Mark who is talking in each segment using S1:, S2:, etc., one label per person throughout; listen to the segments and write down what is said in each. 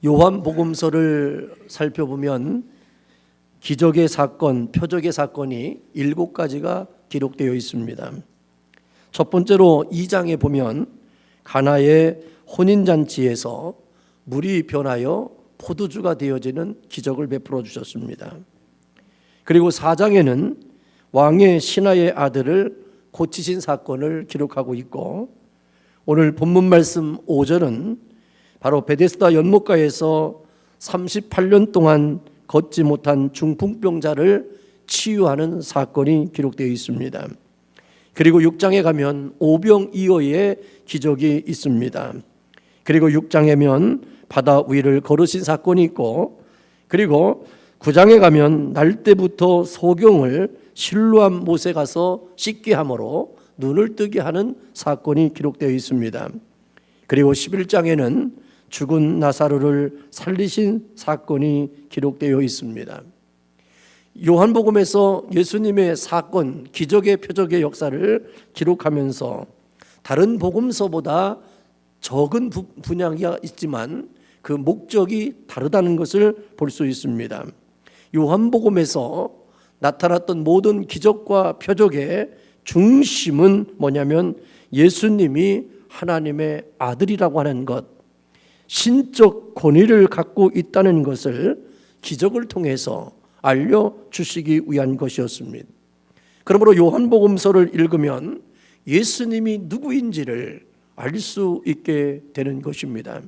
S1: 요한복음서를 살펴보면 기적의 사건, 표적의 사건이 7가지가 기록되어 있습니다. 첫 번째로 2장에 보면 가나의 혼인잔치에서 물이 변하여 포도주가 되어지는 기적을 베풀어 주셨습니다. 그리고 4장에는 왕의 신하의 아들을 고치신 사건을 기록하고 있고, 오늘 본문 말씀 5절은 바로 베데스다 연못가에서 38년 동안 걷지 못한 중풍병자를 치유하는 사건이 기록되어 있습니다. 그리고 6장에 가면 오병이어의 기적이 있습니다. 그리고 6장에면 바다 위를 걸으신 사건이 있고, 그리고 9장에 가면 날 때부터 소경을 실로암 못에 가서 씻게 함으로 눈을 뜨게 하는 사건이 기록되어 있습니다. 그리고 11장에는 죽은 나사로를 살리신 사건이 기록되어 있습니다. 요한복음에서 예수님의 사건, 기적의 표적의 역사를 기록하면서 다른 복음서보다 적은 분량이 있지만 그 목적이 다르다는 것을 볼 수 있습니다. 요한복음에서 나타났던 모든 기적과 표적의 중심은 뭐냐면 예수님이 하나님의 아들이라고 하는 것, 신적 권위를 갖고 있다는 것을 기적을 통해서 알려주시기 위한 것이었습니다. 그러므로 요한복음서를 읽으면 예수님이 누구인지를 알 수 있게 되는 것입니다.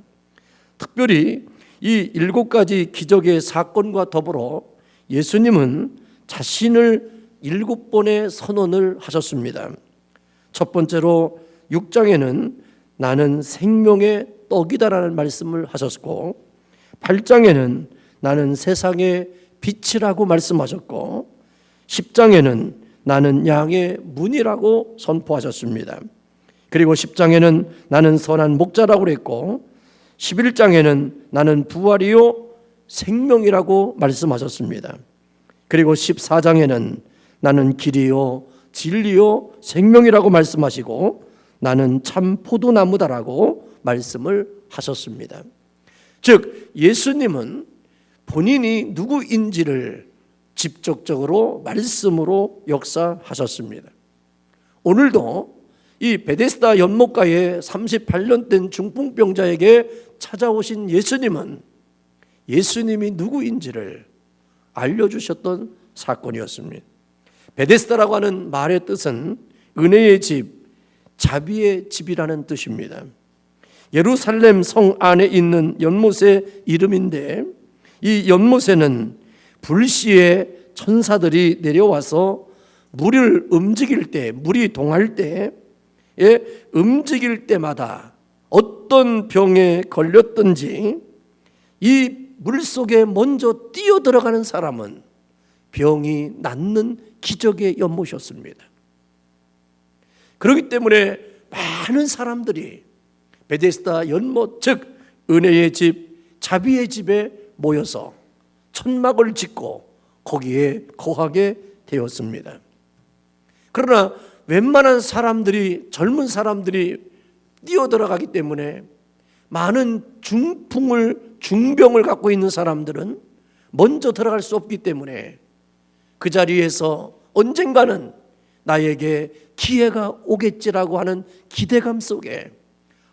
S1: 특별히 이 7가지 기적의 사건과 더불어 예수님은 자신을 7번의 선언을 하셨습니다. 첫 번째로 6장에는 나는 생명의 떡이다라는 말씀을 하셨고, 8장에는 나는 세상의 빛이라고 말씀하셨고, 10장에는 나는 양의 문이라고 선포하셨습니다. 그리고 10장에는 나는 선한 목자라고 그랬고, 11장에는 나는 부활이요 생명이라고 말씀하셨습니다. 그리고 14장에는 나는 길이요 진리요 생명이라고 말씀하시고, 나는 참 포도나무다라고 말씀을 하셨습니다. 즉 예수님은 본인이 누구인지를 직접적으로 말씀으로 역사하셨습니다. 오늘도 이 베데스다 연못가에 38년 된 중풍병자에게 찾아오신 예수님은 예수님이 누구인지를 알려주셨던 사건이었습니다. 베데스다라고 하는 말의 뜻은 은혜의 집, 자비의 집이라는 뜻입니다. 예루살렘 성 안에 있는 연못의 이름인데, 이 연못에는 불시에 천사들이 내려와서 물을 움직일 때, 물이 동할 때, 움직일 때마다 어떤 병에 걸렸든지 이 물속에 먼저 뛰어들어가는 사람은 병이 낫는 기적의 연못이었습니다. 그렇기 때문에 많은 사람들이 베데스다 연못, 즉 은혜의 집, 자비의 집에 모여서 천막을 짓고 거기에 거하게 되었습니다. 그러나 웬만한 사람들이, 젊은 사람들이 뛰어들어가기 때문에 많은 중병을 갖고 있는 사람들은 먼저 들어갈 수 없기 때문에 그 자리에서 언젠가는 나에게 기회가 오겠지라고 하는 기대감 속에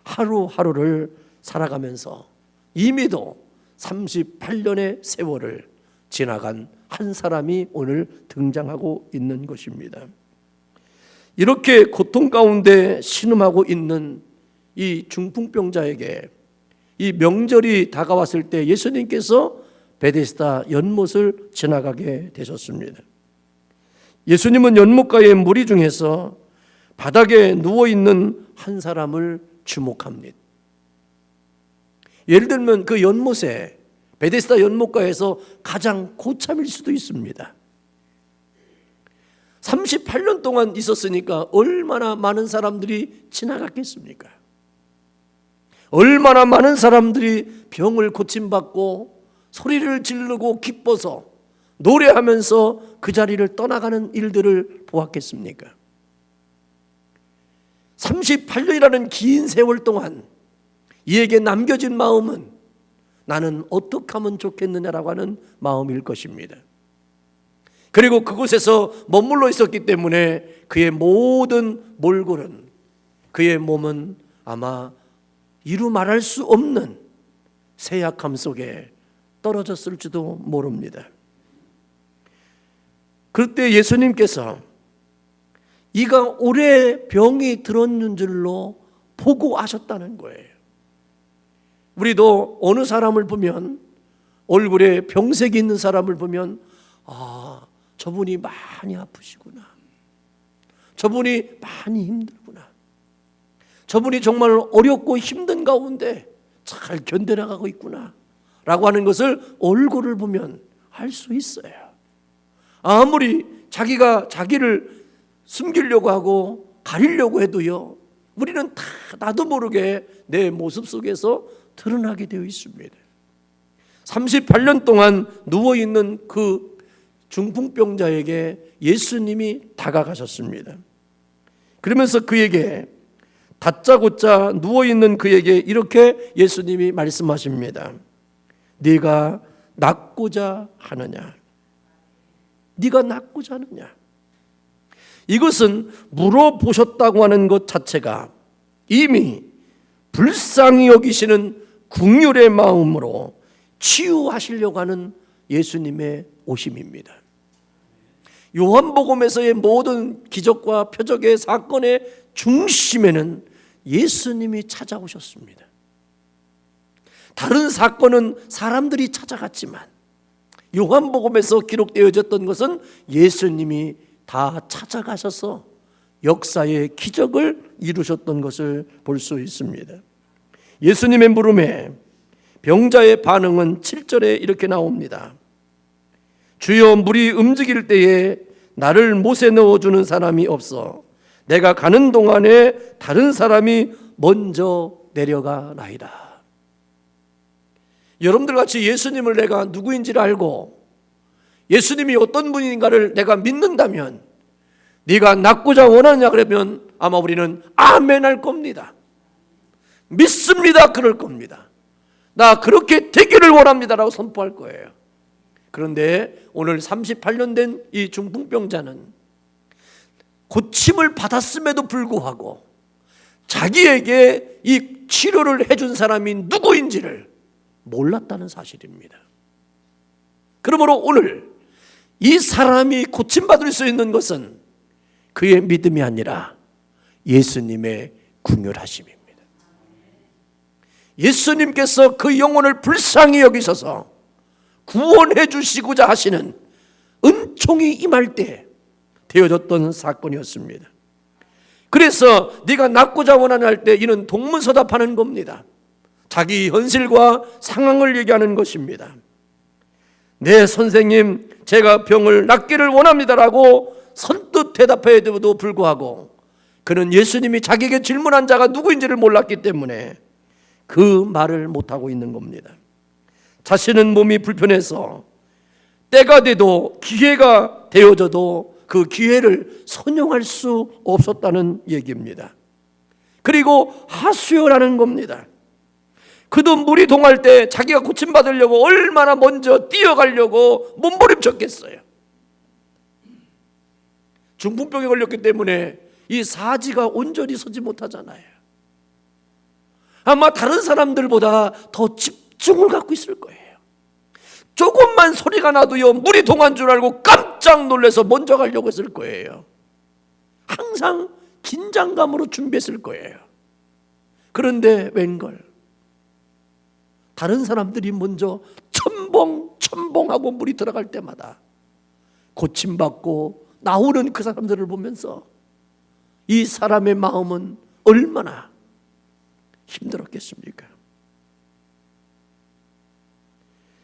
S1: 하루하루를 살아가면서 이미도 38년의 세월을 지나간 한 사람이 오늘 등장하고 있는 것입니다. 이렇게 고통 가운데 신음하고 있는 이 중풍병자에게 이 명절이 다가왔을 때 예수님께서 베데스다 연못을 지나가게 되셨습니다. 예수님은 연못가의 무리 중에서 바닥에 누워있는 한 사람을 주목합니다. 예를 들면 그 연못에, 베데스다 연못가에서 가장 고참일 수도 있습니다. 38년 동안 있었으니까 얼마나 많은 사람들이 지나갔겠습니까? 얼마나 많은 사람들이 병을 고침받고 소리를 지르고 기뻐서 노래하면서 그 자리를 떠나가는 일들을 보았겠습니까? 38년이라는 긴 세월 동안 이에게 남겨진 마음은 나는 어떻게 하면 좋겠느냐라고 하는 마음일 것입니다. 그리고 그곳에서 머물러 있었기 때문에 그의 모든 몰골은, 그의 몸은 아마 이루 말할 수 없는 쇠약함 속에 떨어졌을지도 모릅니다. 그때 예수님께서 이가 오래 병이 들었는 줄로 보고 아셨다는 거예요. 우리도 어느 사람을 보면, 얼굴에 병색이 있는 사람을 보면 저분이 많이 아프시구나, 저분이 많이 힘들구나, 저분이 정말 어렵고 힘든 가운데 잘 견뎌나가고 있구나 라고 하는 것을 얼굴을 보면 알 수 있어요. 아무리 자기가 자기를 숨기려고 하고 가리려고 해도요, 우리는 다 나도 모르게 내 모습 속에서 드러나게 되어 있습니다. 38년 동안 누워있는 그 중풍병자에게 예수님이 다가가셨습니다. 그러면서 그에게, 다짜고짜 누워있는 그에게 이렇게 예수님이 말씀하십니다. 네가 낫고자 하느냐? 네가 낫고자 하느냐? 이것은 물어보셨다고 하는 것 자체가 이미 불쌍히 여기시는 긍휼의 마음으로 치유하시려고 하는 예수님의 오심입니다. 요한복음에서의 모든 기적과 표적의 사건의 중심에는 예수님이 찾아오셨습니다. 다른 사건은 사람들이 찾아갔지만 요한복음에서 기록되어졌던 것은 예수님이 다 찾아가셔서 역사의 기적을 이루셨던 것을 볼 수 있습니다. 예수님의 물음에 병자의 반응은 7절에 이렇게 나옵니다. 주여, 물이 움직일 때에 나를 못에 넣어주는 사람이 없어 내가 가는 동안에 다른 사람이 먼저 내려가나이다. 여러분들 같이 예수님을 내가 누구인지를 알고 예수님이 어떤 분인가를 내가 믿는다면, 네가 낫고자 원하냐 그러면 아마 우리는 아멘 할 겁니다. 믿습니다 그럴 겁니다. 나 그렇게 되기를 원합니다라고 선포할 거예요. 그런데 오늘 38년 된 이 중풍병자는 고침을 받았음에도 불구하고 자기에게 이 치료를 해준 사람이 누구인지를 몰랐다는 사실입니다. 그러므로 오늘 이 사람이 고침받을 수 있는 것은 그의 믿음이 아니라 예수님의 긍휼하심입니다. 예수님께서 그 영혼을 불쌍히 여기셔서 구원해 주시고자 하시는 은총이 임할 때 되어졌던 사건이었습니다. 그래서 네가 낫고자 원하냐 할 때 이는 동문서답하는 겁니다. 자기 현실과 상황을 얘기하는 것입니다. 네 선생님, 제가 병을 낫기를 원합니다라고 선뜻 대답해도 불구하고 그는 예수님이 자기에게 질문한 자가 누구인지를 몰랐기 때문에 그 말을 못하고 있는 겁니다. 자신은 몸이 불편해서 때가 돼도 기회가 되어져도 그 기회를 선용할 수 없었다는 얘기입니다. 그리고 하수연하는 겁니다. 그도 물이 동할 때 자기가 고침받으려고 얼마나 먼저 뛰어가려고 몸부림쳤겠어요. 중풍병에 걸렸기 때문에 이 사지가 온전히 서지 못하잖아요. 아마 다른 사람들보다 더 집중을 갖고 있을 거예요. 조금만 소리가 나도요, 물이 동한 줄 알고 깜짝 놀라서 먼저 가려고 했을 거예요. 항상 긴장감으로 준비했을 거예요. 그런데 웬걸, 다른 사람들이 먼저 첨벙첨벙하고 물이 들어갈 때마다 고침받고 나오는 그 사람들을 보면서 이 사람의 마음은 얼마나 힘들었겠습니까?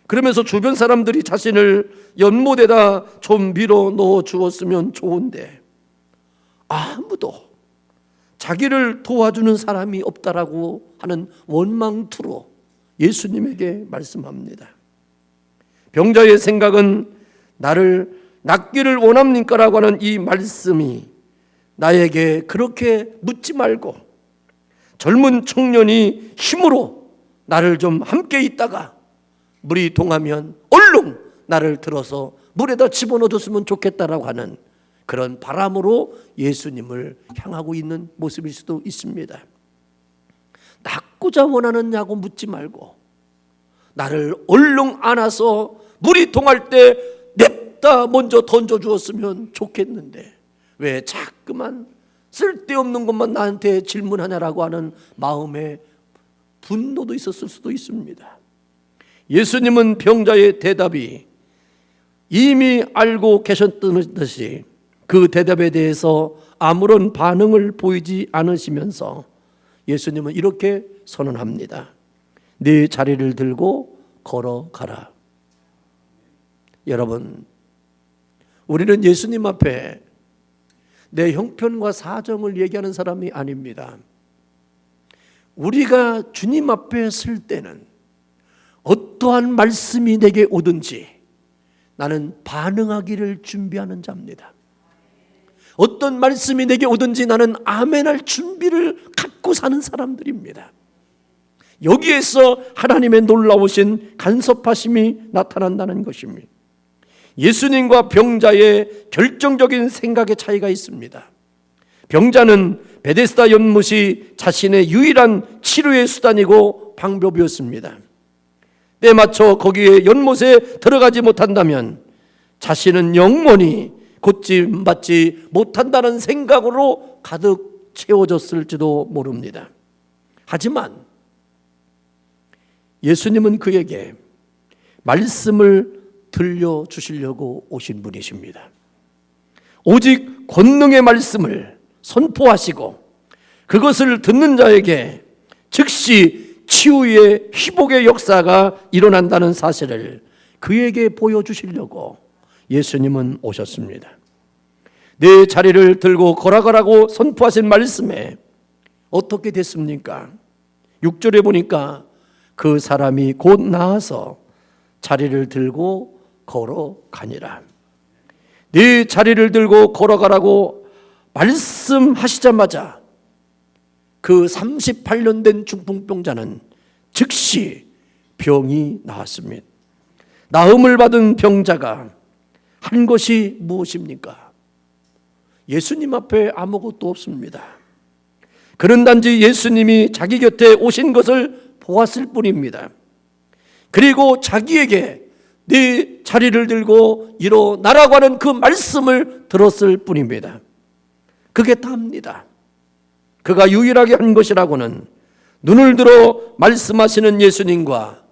S1: 그러면서 주변 사람들이 자신을 연못에다 좀 밀어 넣어 주었으면 좋은데 아무도 자기를 도와주는 사람이 없다라고 하는 원망투로 예수님에게 말씀합니다. 병자의 생각은 나를 낫기를 원합니까라고 하는 이 말씀이 나에게 그렇게 묻지 말고 젊은 청년이 힘으로 나를 좀 함께 있다가 물이 동하면 얼른 나를 들어서 물에다 집어넣어줬으면 좋겠다라고 하는 그런 바람으로 예수님을 향하고 있는 모습일 수도 있습니다. 낳고자 원하느냐고 묻지 말고 나를 얼른 안아서 물이 동할 때 냅다 먼저 던져주었으면 좋겠는데 왜 자꾸만 쓸데없는 것만 나한테 질문하냐라고 하는 마음의 분노도 있었을 수도 있습니다. 예수님은 병자의 대답이 이미 알고 계셨던 듯이 그 대답에 대해서 아무런 반응을 보이지 않으시면서 예수님은 이렇게 선언합니다. 네 자리를 들고 걸어가라. 여러분, 우리는 예수님 앞에 내 형편과 사정을 얘기하는 사람이 아닙니다. 우리가 주님 앞에 설 때는 어떠한 말씀이 내게 오든지 나는 반응하기를 준비하는 자입니다. 어떤 말씀이 내게 오든지 나는 아멘할 준비를 갖고 사는 사람들입니다. 여기에서 하나님의 놀라우신 간섭하심이 나타난다는 것입니다. 예수님과 병자의 결정적인 생각의 차이가 있습니다. 병자는 베데스다 연못이 자신의 유일한 치료의 수단이고 방법이었습니다. 때 맞춰 거기에 연못에 들어가지 못한다면 자신은 영원히 고침받지 못한다는 생각으로 가득 채워졌을지도 모릅니다. 하지만 예수님은 그에게 말씀을 들려주시려고 오신 분이십니다. 오직 권능의 말씀을 선포하시고 그것을 듣는 자에게 즉시 치유의 회복의 역사가 일어난다는 사실을 그에게 보여주시려고 예수님은 오셨습니다. 내 자리를 들고 걸어가라고 선포하신 말씀에 어떻게 됐습니까? 6절에 보니까 그 사람이 곧 나아서 자리를 들고 걸어가니라. 네 자리를 들고 걸어가라고 말씀하시자마자 그 38년 된 중풍병자는 즉시 병이 나았습니다. 나음을 받은 병자가 한 것이 무엇입니까? 예수님 앞에 아무것도 없습니다. 그는 단지 예수님이 자기 곁에 오신 것을 보았을 뿐입니다. 그리고 자기에게 네 자리를 들고 일어나라고 하는 그 말씀을 들었을 뿐입니다. 그게 다입니다. 그가 유일하게 한 것이라고는 눈을 들어 말씀하시는 예수님과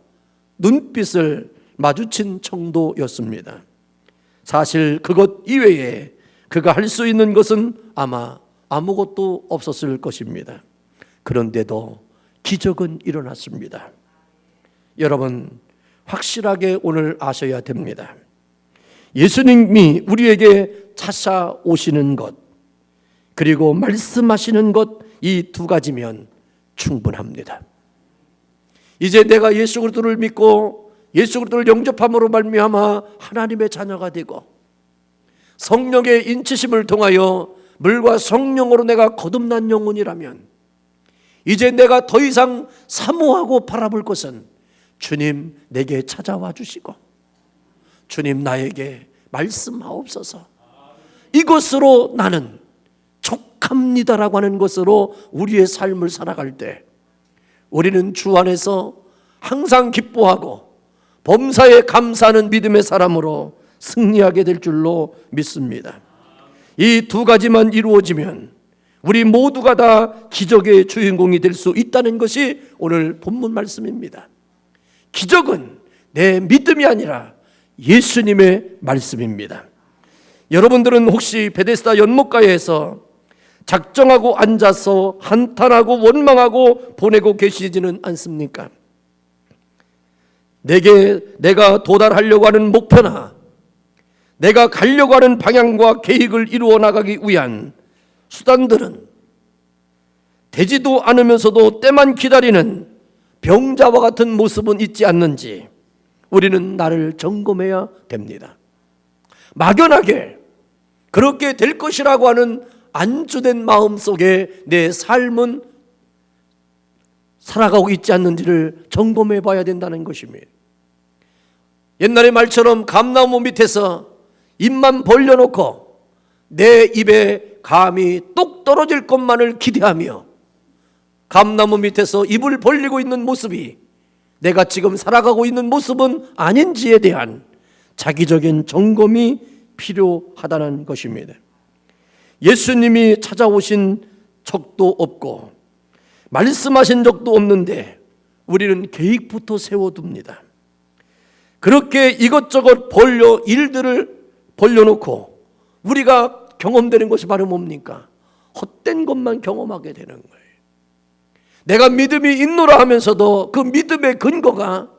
S1: 눈빛을 마주친 정도였습니다. 사실 그것 이외에 그가 할 수 있는 것은 아마 아무것도 없었을 것입니다. 그런데도 기적은 일어났습니다. 여러분, 확실하게 오늘 아셔야 됩니다. 예수님이 우리에게 찾아오시는 것, 그리고 말씀하시는 것, 이 두 가지면 충분합니다. 이제 내가 예수 그리스도를 믿고 예수 그리스도를 영접함으로 말미암아 하나님의 자녀가 되고 성령의 인치심을 통하여 물과 성령으로 내가 거듭난 영혼이라면 이제 내가 더 이상 사모하고 바라볼 것은 주님 내게 찾아와 주시고 주님 나에게 말씀하옵소서, 이것으로 나는 족합니다라고 하는 것으로 우리의 삶을 살아갈 때 우리는 주 안에서 항상 기뻐하고 범사에 감사하는 믿음의 사람으로 승리하게 될 줄로 믿습니다. 이 두 가지만 이루어지면 우리 모두가 다 기적의 주인공이 될 수 있다는 것이 오늘 본문 말씀입니다. 기적은 내 믿음이 아니라 예수님의 말씀입니다. 여러분들은 혹시 베데스다 연못가에서 작정하고 앉아서 한탄하고 원망하고 보내고 계시지는 않습니까? 내가 도달하려고 하는 목표나 내가 가려고 하는 방향과 계획을 이루어 나가기 위한 수단들은 되지도 않으면서도 때만 기다리는 병자와 같은 모습은 있지 않는지 우리는 나를 점검해야 됩니다. 막연하게 그렇게 될 것이라고 하는 안주된 마음 속에 내 삶은 살아가고 있지 않는지를 점검해 봐야 된다는 것입니다. 옛날의 말처럼 감나무 밑에서 입만 벌려놓고 내 입에 감이 똑 떨어질 것만을 기대하며 감나무 밑에서 입을 벌리고 있는 모습이 내가 지금 살아가고 있는 모습은 아닌지에 대한 자기적인 점검이 필요하다는 것입니다. 예수님이 찾아오신 적도 없고 말씀하신 적도 없는데 우리는 계획부터 세워둡니다. 그렇게 이것저것 일들을 벌려놓고 우리가 경험되는 것이 바로 뭡니까? 헛된 것만 경험하게 되는 거예요. 내가 믿음이 있노라 하면서도 그 믿음의 근거가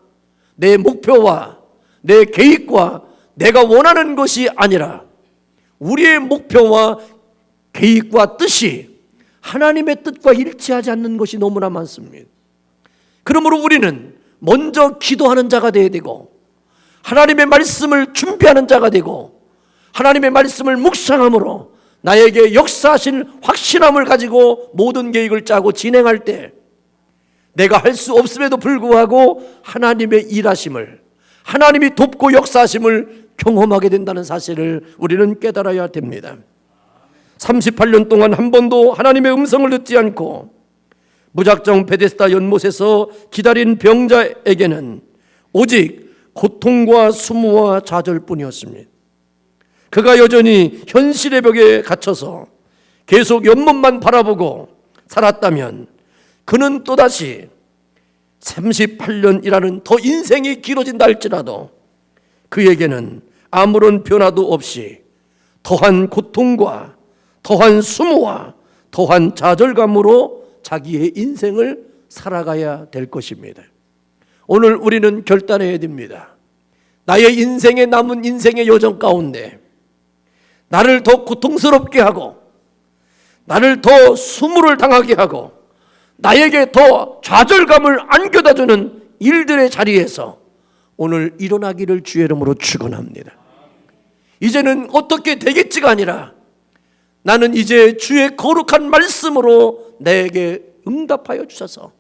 S1: 내 목표와 내 계획과 내가 원하는 것이 아니라 우리의 목표와 계획과 뜻이 하나님의 뜻과 일치하지 않는 것이 너무나 많습니다. 그러므로 우리는 먼저 기도하는 자가 되어야 되고 하나님의 말씀을 준비하는 자가 되고 하나님의 말씀을 묵상함으로 나에게 역사하신 확신함을 가지고 모든 계획을 짜고 진행할 때 내가 할 수 없음에도 불구하고 하나님의 일하심을, 하나님이 돕고 역사하심을 경험하게 된다는 사실을 우리는 깨달아야 됩니다. 38년 동안 한 번도 하나님의 음성을 듣지 않고 무작정 베데스다 연못에서 기다린 병자에게는 오직 고통과 수모와 좌절뿐이었습니다. 그가 여전히 현실의 벽에 갇혀서 계속 연못만 바라보고 살았다면 그는 또다시 38년이라는 더 인생이 길어진다 할지라도 그에게는 아무런 변화도 없이 더한 고통과 더한 수모와 더한 좌절감으로 자기의 인생을 살아가야 될 것입니다. 오늘 우리는 결단해야 됩니다. 나의 인생에 남은 인생의 여정 가운데 나를 더 고통스럽게 하고 나를 더 수모를 당하게 하고 나에게 더 좌절감을 안겨다주는 일들의 자리에서 오늘 일어나기를 주의 이름으로 축원합니다. 이제는 어떻게 되겠지가 아니라 나는 이제 주의 거룩한 말씀으로 내게 응답하여 주셔서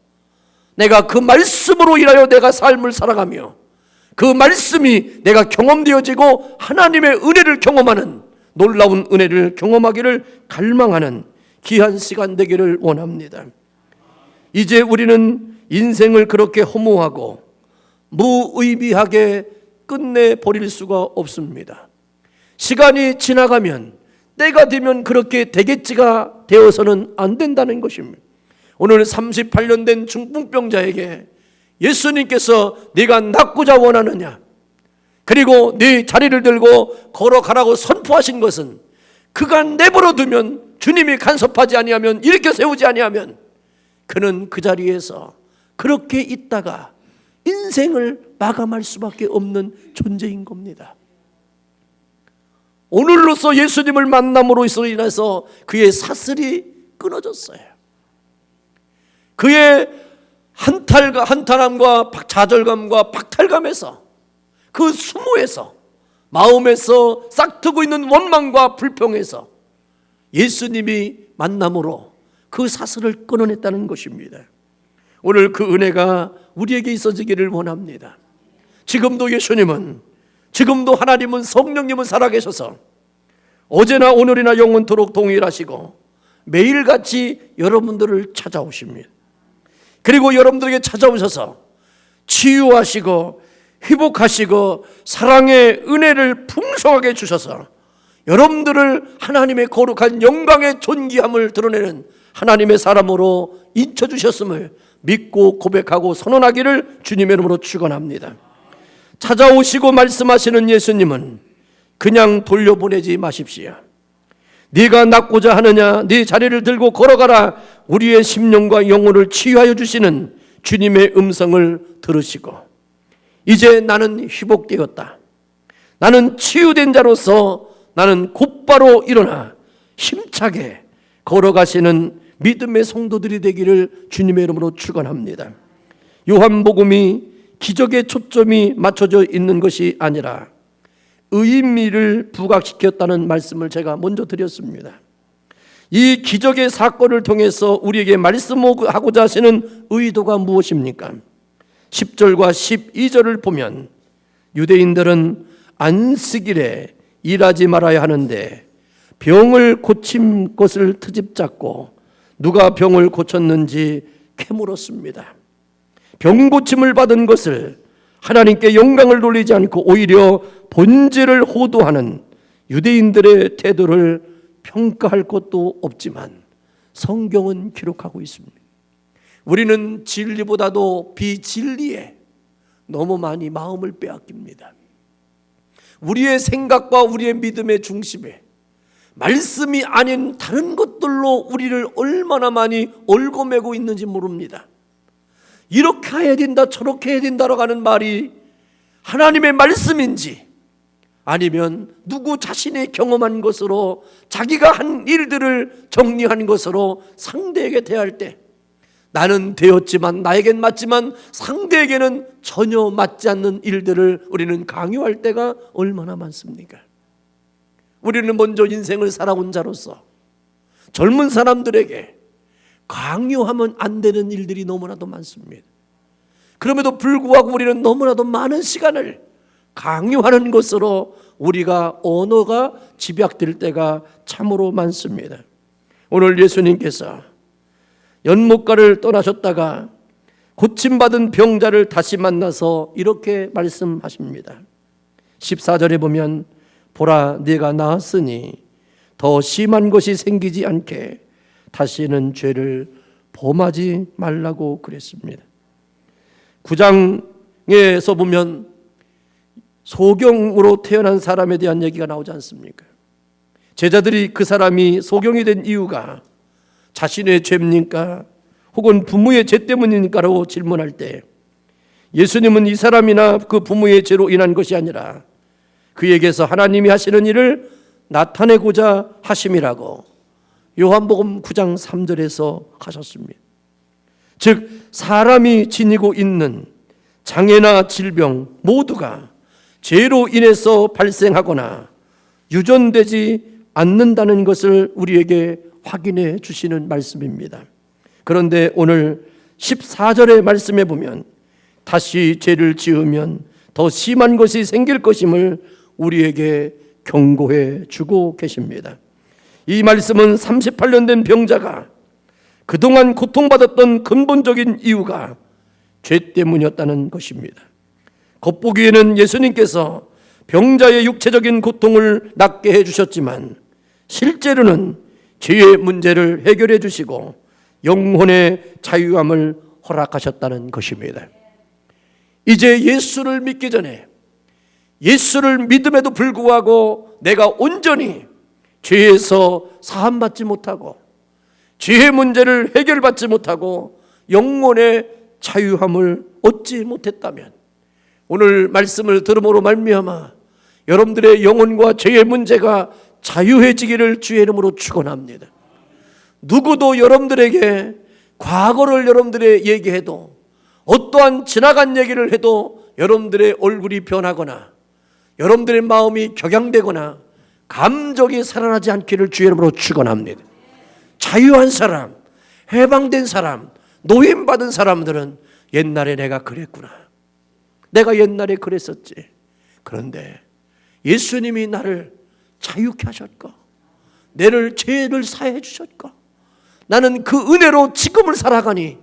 S1: 내가 그 말씀으로 인하여 내가 삶을 살아가며 그 말씀이 내가 경험되어지고 하나님의 은혜를 경험하는 놀라운 은혜를 경험하기를 갈망하는 귀한 시간 되기를 원합니다. 이제 우리는 인생을 그렇게 허무하고 무의미하게 끝내버릴 수가 없습니다. 시간이 지나가면 때가 되면 그렇게 되겠지가 되어서는 안 된다는 것입니다. 오늘 38년 된 중풍병자에게 예수님께서 네가 낫고자 원하느냐 그리고 네 자리를 들고 걸어가라고 선포하신 것은 그가 내버려 두면 주님이 간섭하지 아니하면 일으켜 세우지 아니하면 그는 그 자리에서 그렇게 있다가 인생을 마감할 수밖에 없는 존재인 겁니다. 오늘로서 예수님을 만남으로 인해서 그의 사슬이 끊어졌어요. 그의 한탄함과 좌절감과 박탈감에서 그 수모에서 마음에서 싹트고 있는 원망과 불평에서 예수님이 만남으로 그 사슬을 끊어냈다는 것입니다. 오늘 그 은혜가 우리에게 있어지기를 원합니다. 지금도 예수님은 지금도 하나님은 성령님은 살아계셔서 어제나 오늘이나 영원토록 동일하시고 매일같이 여러분들을 찾아오십니다. 그리고 여러분들에게 찾아오셔서 치유하시고 회복하시고 사랑의 은혜를 풍성하게 주셔서 여러분들을 하나님의 거룩한 영광의 존귀함을 드러내는 하나님의 사람으로 인쳐주셨음을 믿고 고백하고 선언하기를 주님의 이름으로 축원합니다. 찾아오시고 말씀하시는 예수님은 그냥 돌려보내지 마십시오. 네가 낫고자 하느냐 네 자리를 들고 걸어가라 우리의 심령과 영혼을 치유하여 주시는 주님의 음성을 들으시고 이제 나는 회복되었다. 나는 치유된 자로서 나는 곧바로 일어나 힘차게 걸어가시는 믿음의 성도들이 되기를 주님의 이름으로 축원합니다. 요한복음이 기적에 초점이 맞춰져 있는 것이 아니라 의미를 부각시켰다는 말씀을 제가 먼저 드렸습니다. 이 기적의 사건을 통해서 우리에게 말씀하고자 하시는 의도가 무엇입니까? 10절과 12절을 보면 유대인들은 안식일에 일하지 말아야 하는데 병을 고친 것을 트집잡고 누가 병을 고쳤는지 캐물었습니다. 병 고침을 받은 것을 하나님께 영광을 돌리지 않고 오히려 본질을 호도하는 유대인들의 태도를 평가할 것도 없지만 성경은 기록하고 있습니다. 우리는 진리보다도 비진리에 너무 많이 마음을 빼앗깁니다. 우리의 생각과 우리의 믿음의 중심에 말씀이 아닌 다른 것들로 우리를 얼마나 많이 얽어매고 있는지 모릅니다. 이렇게 해야 된다 저렇게 해야 된다라고 하는 말이 하나님의 말씀인지 아니면 누구 자신이 경험한 것으로 자기가 한 일들을 정리한 것으로 상대에게 대할 때 나는 되었지만 나에겐 맞지만 상대에게는 전혀 맞지 않는 일들을 우리는 강요할 때가 얼마나 많습니까? 우리는 먼저 인생을 살아온 자로서 젊은 사람들에게 강요하면 안 되는 일들이 너무나도 많습니다. 그럼에도 불구하고 우리는 너무나도 많은 시간을 강요하는 것으로 우리가 언어가 집약될 때가 참으로 많습니다. 오늘 예수님께서 연못가를 떠나셨다가 고침받은 병자를 다시 만나서 이렇게 말씀하십니다. 14절에 보면 보라 네가 나았으니 더 심한 것이 생기지 않게 다시는 죄를 범하지 말라고 그랬습니다. 9장에서 보면 소경으로 태어난 사람에 대한 얘기가 나오지 않습니까? 제자들이 그 사람이 소경이 된 이유가 자신의 죄입니까? 혹은 부모의 죄 때문입니까라고 질문할 때 예수님은 이 사람이나 그 부모의 죄로 인한 것이 아니라 그에게서 하나님이 하시는 일을 나타내고자 하심이라고 요한복음 9장 3절에서 하셨습니다. 즉 사람이 지니고 있는 장애나 질병 모두가 죄로 인해서 발생하거나 유전되지 않는다는 것을 우리에게 확인해 주시는 말씀입니다. 그런데 오늘 14절의 말씀에 보면 다시 죄를 지으면 더 심한 것이 생길 것임을 우리에게 경고해 주고 계십니다. 이 말씀은 38년 된 병자가 그동안 고통받았던 근본적인 이유가 죄 때문이었다는 것입니다. 겉보기에는 예수님께서 병자의 육체적인 고통을 낫게 해주셨지만 실제로는 죄의 문제를 해결해 주시고 영혼의 자유함을 허락하셨다는 것입니다. 이제 예수를 믿기 전에 예수를 믿음에도 불구하고 내가 온전히 죄에서 사함받지 못하고 죄의 문제를 해결받지 못하고 영혼의 자유함을 얻지 못했다면 오늘 말씀을 들음으로 말미암아 여러분들의 영혼과 죄의 문제가 자유해지기를 주의 이름으로 축원합니다. 누구도 여러분들에게 과거를 여러분들의 얘기해도 어떠한 지나간 얘기를 해도 여러분들의 얼굴이 변하거나 여러분들의 마음이 격양되거나 감정이 살아나지 않기를 주의 이름으로 축원합니다. 자유한 사람, 해방된 사람, 노임받은 사람들은 옛날에 내가 그랬구나. 내가 옛날에 그랬었지. 그런데 예수님이 나를 자유케 하셨고 내를 죄를 사해 주셨고 나는 그 은혜로 지금을 살아가니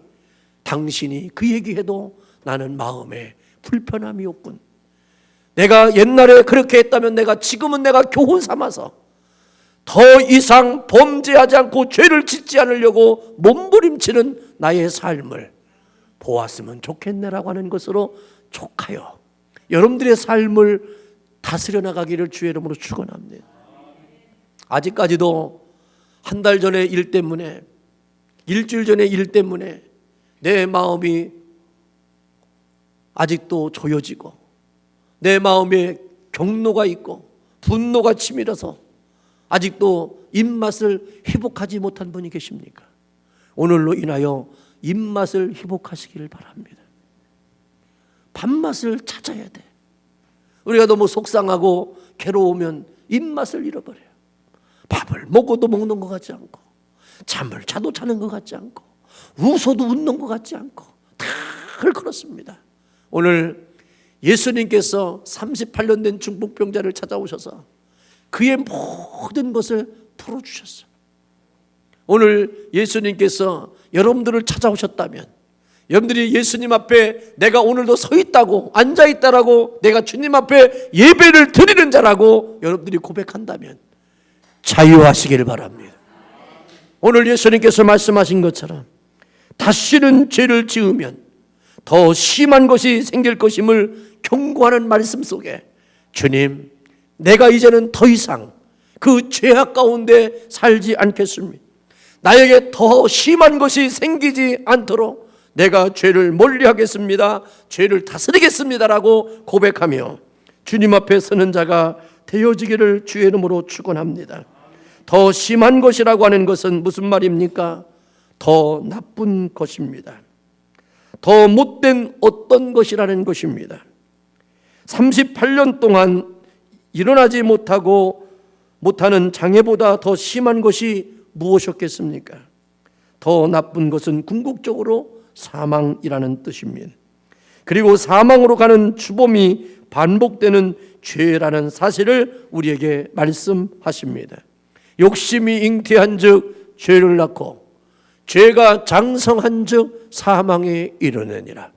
S1: 당신이 그 얘기해도 나는 마음에 불편함이 없군. 내가 옛날에 그렇게 했다면 지금은 내가 교훈 삼아서 더 이상 범죄하지 않고 죄를 짓지 않으려고 몸부림치는 나의 삶을 보았으면 좋겠네라고 하는 것으로 촉하여 여러분들의 삶을 다스려 나가기를 주의 이름으로 축원합니다. 아직까지도 한 달 전에 일 때문에 일주일 전에 일 때문에 내 마음이 아직도 조여지고 내 마음에 경노가 있고 분노가 치밀어서 아직도 입맛을 회복하지 못한 분이 계십니까? 오늘로 인하여 입맛을 회복하시기를 바랍니다. 밥맛을 찾아야 돼. 우리가 너무 속상하고 괴로우면 입맛을 잃어버려요. 밥을 먹어도 먹는 것 같지 않고 잠을 자도 자는 것 같지 않고 웃어도 웃는 것 같지 않고 다 그렇습니다. 오늘 예수님께서 38년 된 중풍병자를 찾아오셔서 그의 모든 것을 풀어주셨어요. 오늘 예수님께서 여러분들을 찾아오셨다면, 여러분들이 예수님 앞에 내가 오늘도 서 있다고, 앉아 있다라고, 내가 주님 앞에 예배를 드리는 자라고 여러분들이 고백한다면 자유하시기를 바랍니다. 오늘 예수님께서 말씀하신 것처럼 다시는 죄를 지으면 더 심한 것이 생길 것임을 경고하는 말씀 속에, 주님, 내가 이제는 더 이상 그 죄악 가운데 살지 않겠습니다. 나에게 더 심한 것이 생기지 않도록 내가 죄를 멀리하겠습니다. 죄를 다스리겠습니다라고 고백하며 주님 앞에 서는 자가 되어지기를 주의 이름으로 축원합니다. 더 심한 것이라고 하는 것은 무슨 말입니까? 더 나쁜 것입니다. 더 못된 어떤 것이라는 것입니다. 38년 동안 일어나지 못하는 장애보다 더 심한 것이 무엇이었겠습니까? 더 나쁜 것은 궁극적으로 사망이라는 뜻입니다. 그리고 사망으로 가는 주범이 반복되는 죄라는 사실을 우리에게 말씀하십니다. 욕심이 잉태한 즉 죄를 낳고 죄가 장성한 즉 사망에 이르느니라.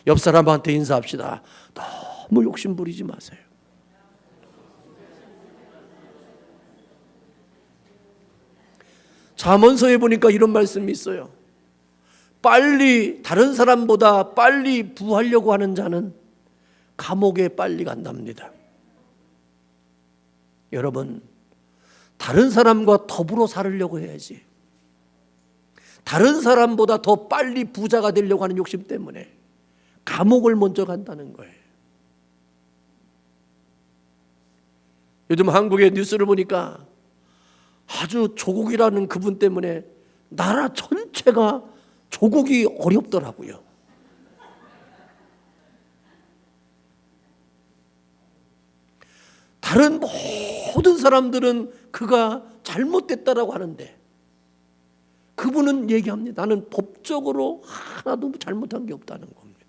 S1: 옆 사람한테 인사합시다. 너무 욕심 부리지 마세요. 잠언서에 보니까 이런 말씀이 있어요. 빨리, 다른 사람보다 빨리 부하려고 하는 자는 감옥에 빨리 간답니다. 여러분, 다른 사람과 더불어 살으려고 해야지. 다른 사람보다 더 빨리 부자가 되려고 하는 욕심 때문에 감옥을 먼저 간다는 거예요. 요즘 한국의 뉴스를 보니까 아주 조국이라는 그분 때문에 나라 전체가 조국이 어렵더라고요. 다른 모든 사람들은 그가 잘못됐다라고 하는데 그분은 얘기합니다. 나는 법적으로 하나도 잘못한 게 없다는 겁니다.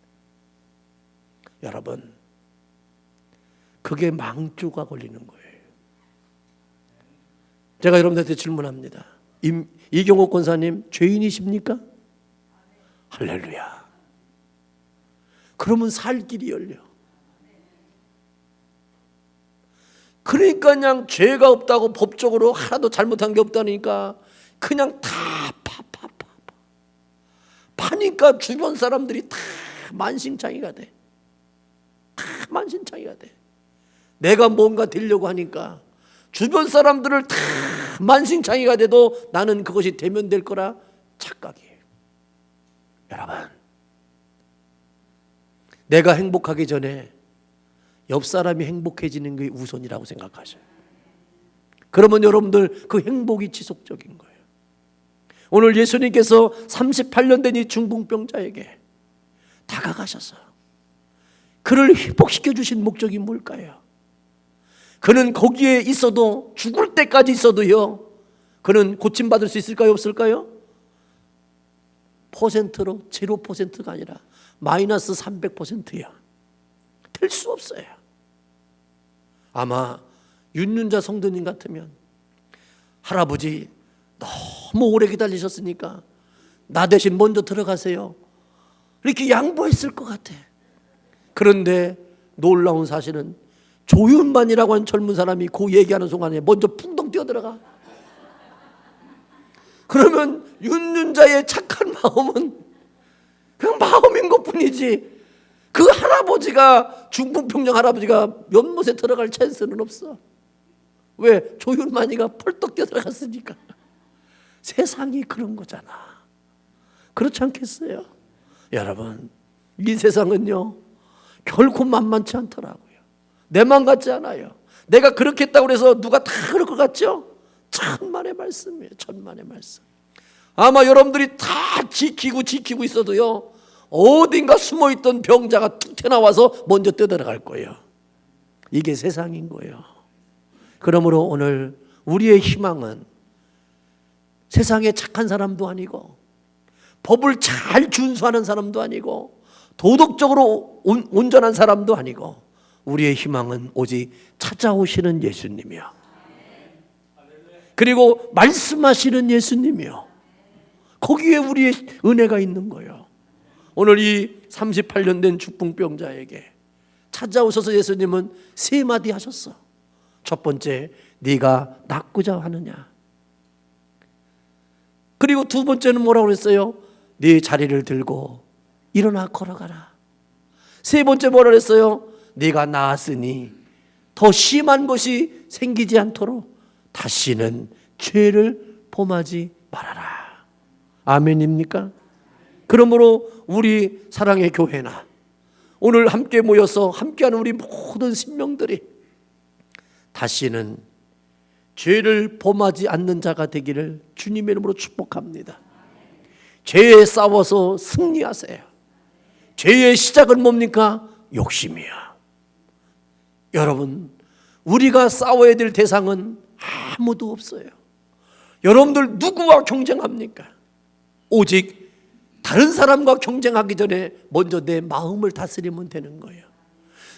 S1: 여러분, 그게 망조가 걸리는 거예요. 제가 여러분들한테 질문합니다. 이경옥 권사님 죄인이십니까? 할렐루야. 그러면 살 길이 열려. 그러니까 그냥 죄가 없다고 법적으로 하나도 잘못한 게 없다니까 그냥 다 파니까 주변 사람들이 다 만신창이가 돼. 다 만신창이가 돼. 내가 뭔가 되려고 하니까 주변 사람들을 다 만신창이가 돼도 나는 그것이 되면 될 거라 착각이에요. 여러분, 내가 행복하기 전에 옆 사람이 행복해지는 게 우선이라고 생각하셔요. 그러면 여러분들 그 행복이 지속적인 거예요. 오늘 예수님께서 38년 된 이 중풍병자에게 다가가셔서 그를 회복시켜 주신 목적이 뭘까요? 그는 거기에 있어도 죽을 때까지 있어도요, 그는 고침받을 수 있을까요? 없을까요? 퍼센트로 0%가 아니라 마이너스 300%야. 될 수 없어요. 아마 윤윤자 성도님 같으면 할아버지 너무 오래 기다리셨으니까 나 대신 먼저 들어가세요, 이렇게 양보했을 것 같아. 그런데 놀라운 사실은 조윤만이라고 하는 젊은 사람이 그 얘기하는 순간에 먼저 풍덩 뛰어들어가. 그러면 윤윤자의 착한 마음은 그냥 마음인 것뿐이지 그 할아버지가, 중풍병자 할아버지가 연못에 들어갈 찬스는 없어. 왜? 조윤만이가 펄떡 뛰어들어갔으니까. 세상이 그런 거잖아. 그렇지 않겠어요? 여러분, 이 세상은요 결코 만만치 않더라고요. 내 맘 같지 않아요. 내가 그렇게 했다고 해서 누가 다 그럴 것 같죠? 천만의 말씀이에요. 천만의 말씀. 아마 여러분들이 다 지키고 있어도요 어딘가 숨어있던 병자가 툭 튀어나와서 먼저 뛰어들어갈 거예요. 이게 세상인 거예요. 그러므로 오늘 우리의 희망은 세상에 착한 사람도 아니고 법을 잘 준수하는 사람도 아니고 도덕적으로 온전한 사람도 아니고 우리의 희망은 오직 찾아오시는 예수님이요, 그리고 말씀하시는 예수님이요, 거기에 우리의 은혜가 있는 거예요. 오늘 이 38년 된 죽풍병자에게 찾아오셔서 예수님은 세 마디 하셨어. 첫 번째, 네가 낫고자 하느냐. 그리고 두 번째는 뭐라고 그랬어요? 네 자리를 들고 일어나 걸어가라. 세 번째 뭐라고 그랬어요? 네가 나았으니 더 심한 것이 생기지 않도록 다시는 죄를 범하지 말아라. 아멘입니까? 그러므로 우리 사랑의 교회나 오늘 함께 모여서 함께하는 우리 모든 신명들이 다시는 죄를 범하지 않는 자가 되기를 주님의 이름으로 축복합니다. 죄에 싸워서 승리하세요. 죄의 시작은 뭡니까? 욕심이야. 여러분, 우리가 싸워야 될 대상은 아무도 없어요. 여러분들 누구와 경쟁합니까? 오직 다른 사람과 경쟁하기 전에 먼저 내 마음을 다스리면 되는 거예요.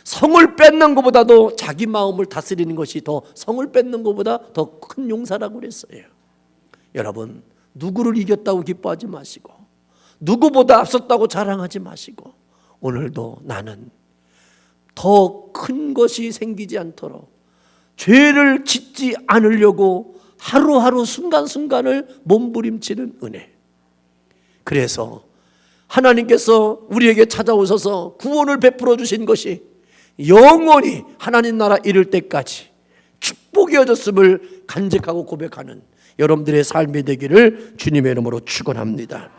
S1: 성을 뺏는 것보다도 자기 마음을 다스리는 것이 더, 성을 뺏는 것보다 더 큰 용사라고 그랬어요. 여러분, 누구를 이겼다고 기뻐하지 마시고 누구보다 앞섰다고 자랑하지 마시고 오늘도 나는 더 큰 것이 생기지 않도록 죄를 짓지 않으려고 하루하루 순간순간을 몸부림치는 은혜. 그래서 하나님께서 우리에게 찾아오셔서 구원을 베풀어 주신 것이 영원히 하나님 나라 이룰 때까지 축복이어졌음을 간직하고 고백하는 여러분들의 삶이 되기를 주님의 이름으로 축원합니다.